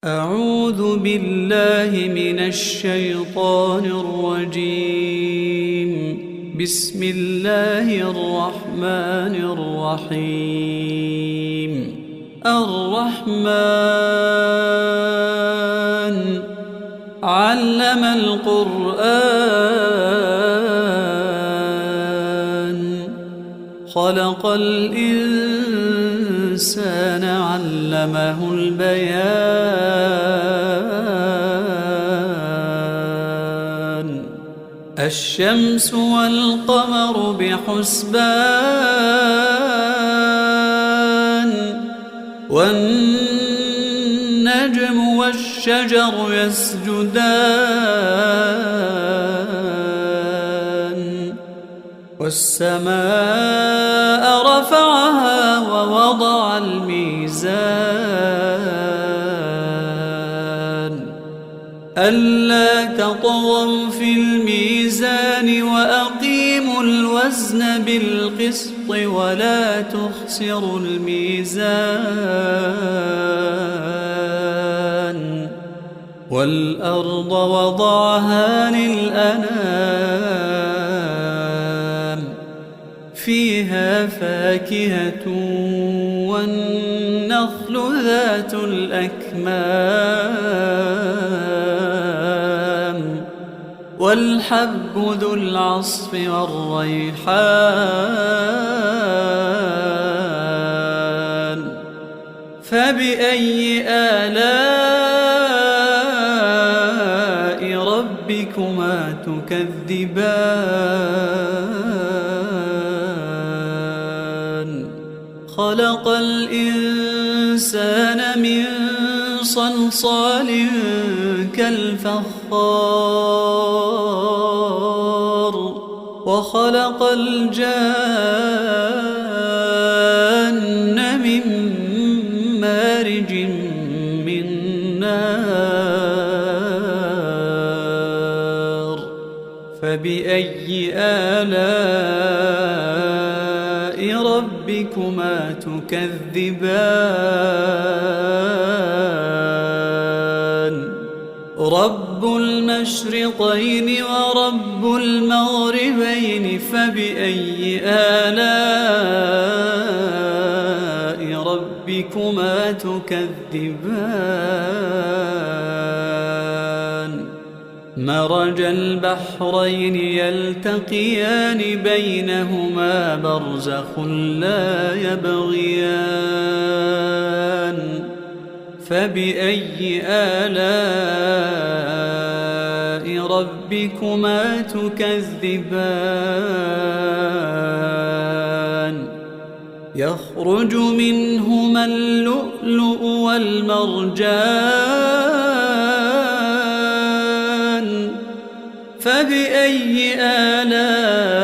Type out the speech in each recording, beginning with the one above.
أعوذ بالله من الشيطان الرجيم. بسم الله الرحمن الرحيم. الرحمن علم القرآن خلق الإنسان علمه البيان. الشمس والقمر بحسبان والنجم والشجر يسجدان والسماء رفعها ووضع الميزان ألا تطغوا في الميزان وأقيموا الوزن بالقسط ولا تخسروا الميزان والأرض وضعها للأنام فيها فاكهة والنخل ذات الأكمام والحب ذو العصف والريحان. فبأي آلاء ربكما تكذبان؟ خلق الإنسان من صلصال كالفخار وخلق الجان من مارج من نار. فبأي آلاء ربكما تكذبان؟ رب المشرقين ورب المغربين فبأي آلاء ربكما تكذبان؟ مرج البحرين يلتقيان بينهما برزخ لا يبغيان. فبأي آلاء ربكما تكذبان؟ يخرج منهما اللؤلؤ والمرجان. فبأي آلاء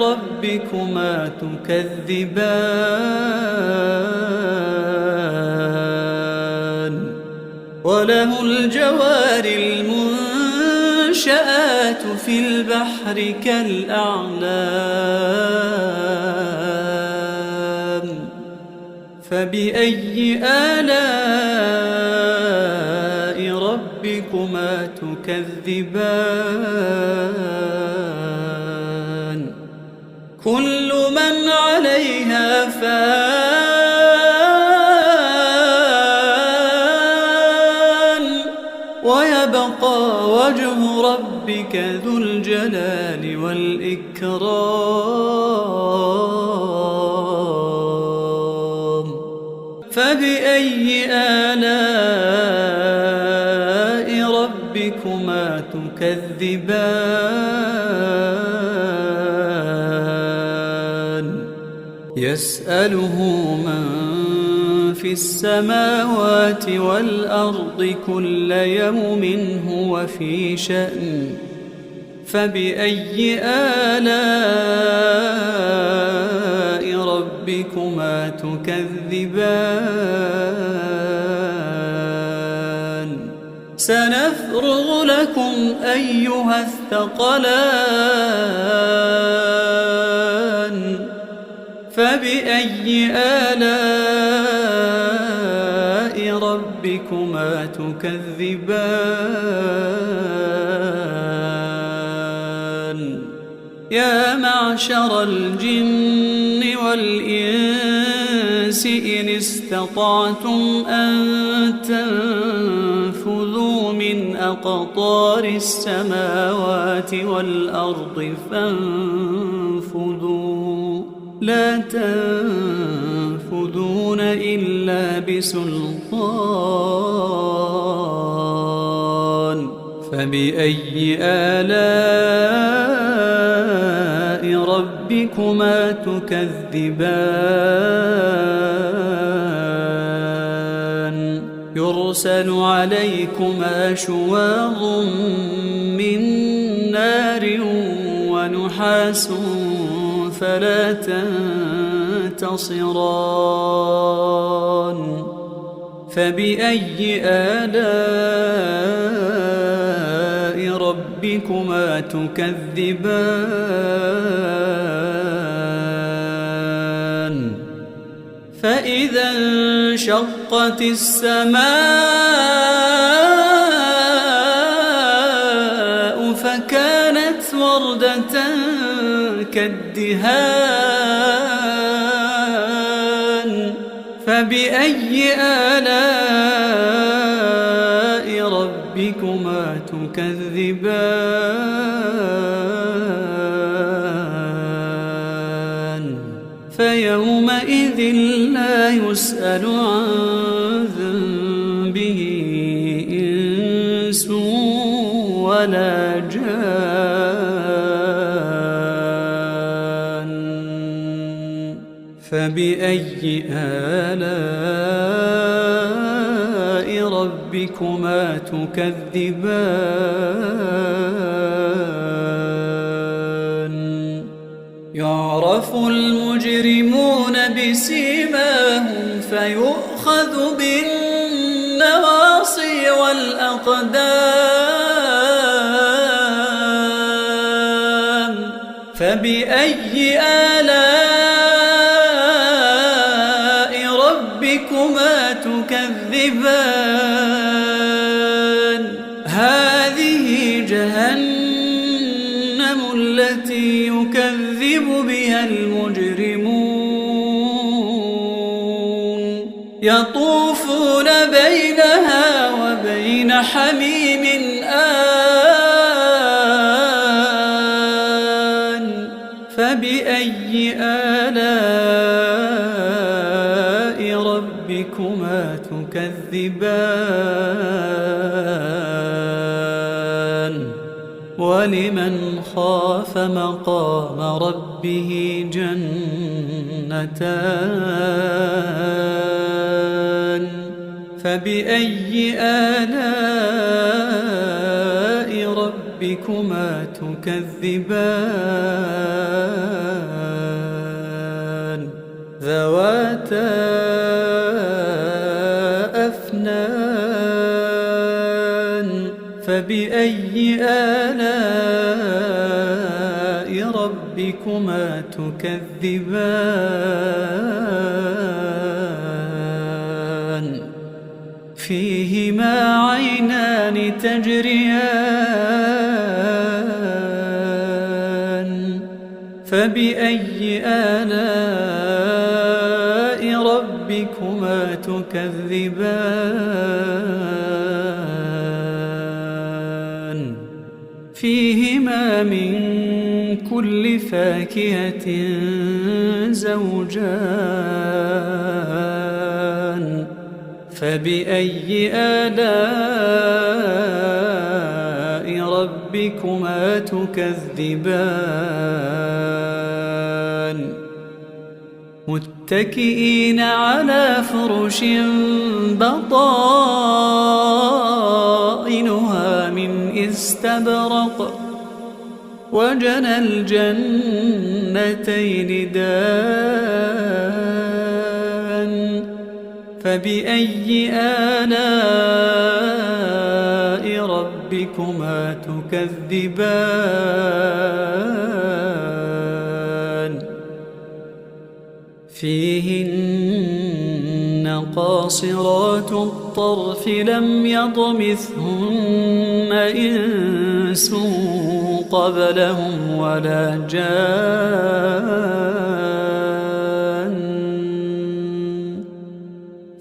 ربكما تكذبان؟ وله الجوار المنشآت في البحر كالأعلام. فبأي آلاء ربكما تكذبان؟ كل من عليها فان ويبقى وجه ربك ذو الجلال والإكرام. فبأي آلاء ربكما تكذبان؟ يسأله من في السماوات والأرض كل يوم هو في شأن. فبأي آلاء ربكما تكذبان؟ سنفرغ لكم أيها الثقلان. فبأي آلاء ربكما تكذبان يا معشر الجن والإنس إن استطعتم أن تنفذوا من أقطار السماوات والأرض فانفذوا لا تنفذون إلا بسلطان فبأي آلاء ربكما تكذبان يرسل عليكما شواظ من نار ونحاس فلا تنتصران فبأي آلاء ربكما تكذبان فإذا انشقت السماء فكانت وردة كالدهان فبأي آلاء ربكما تكذبان فيومئذ لا يسأل عن ذنبه إنس ولا جان فبأي آلاء ربكما تكذبان يعرف المجرمون بسيماهم فيؤخذ بالنواصي والأقدام فبأي آلاء ربكما تكذبان هذه جهنم التي يكذب بها المجرمون يطوفون بينها وبين حميم آن فبأي آلاء ربكما تكذبان ولمن خاف مقام ربه جنتان فبأي آلاء ربكما تكذبان ذواتا أفنان فبأي آلاء ربكما تكذبان فيهما عينان تجريان فبأي آلاء ربكما تكذبان فيهما من كل فاكهة زوجان فبأي آلاء ربكما تكذبان متكئين على فرش بطائنها من استبرق وجنى الجنتين دان فبأي آلاء ربكما تكذبان فيهن قاصرات الطرف لم يطمثهن إنس قبلهم ولا جان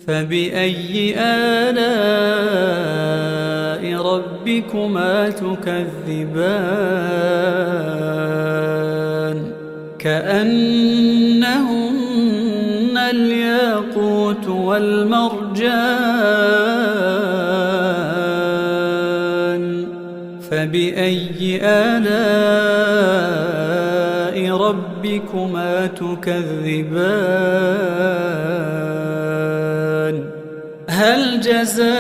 فبأي آلاء ربكما تكذبان كأنهن الياقوت والمرجان فبأي آلاء ربكما تكذبان هل جزاء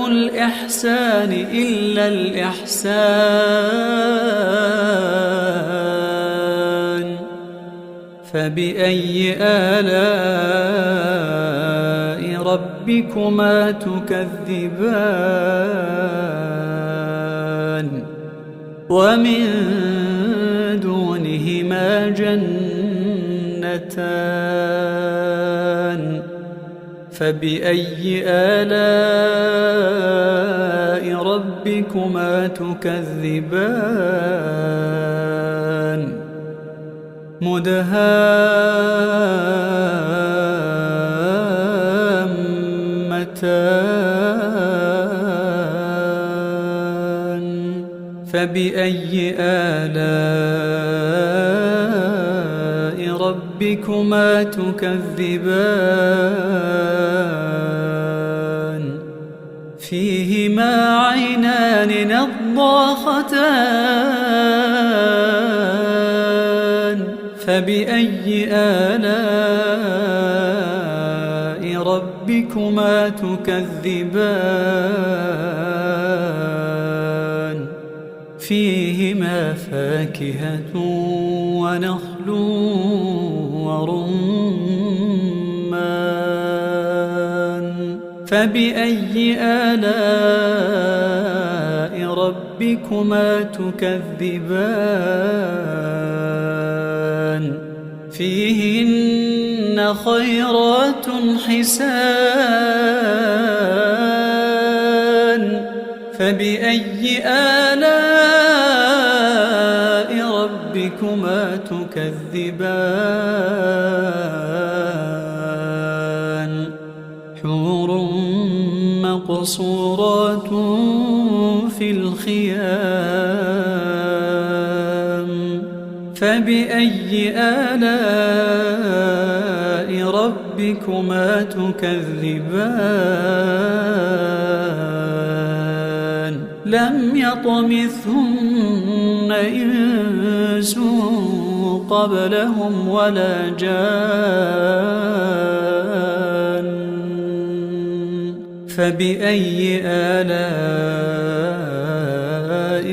الإحسان إلا الإحسان فبأي آلاء ربكما تكذبان ومن دونهما جنتان فبأي آلاء ربكما تكذبان مدهامتان فبأي آلاء ربكما تكذبان فيهما عينان نضاختان فبأي آلاء ربكما تكذبان فيهما فاكهة ونخل ورمان فبأي آلاء ربكما تكذبان فيهن خيرات حسان فبأي آلاء ربكما تكذبان حور مقصورات في الخيام فبأي آلاء ربكما تكذبان لم يطمثهن إنس قبلهم ولا جان فبأي آلاء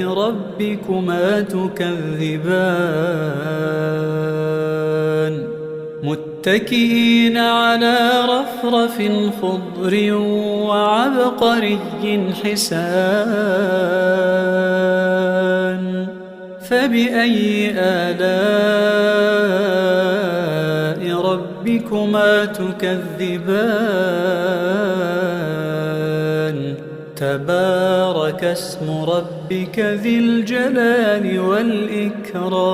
ربكما تكذبان متكئين على رفرف خضر وعبقري حسان فبأي آلاء ربكما تكذبان تبارك اسم ربك ذي الجلال والإكرام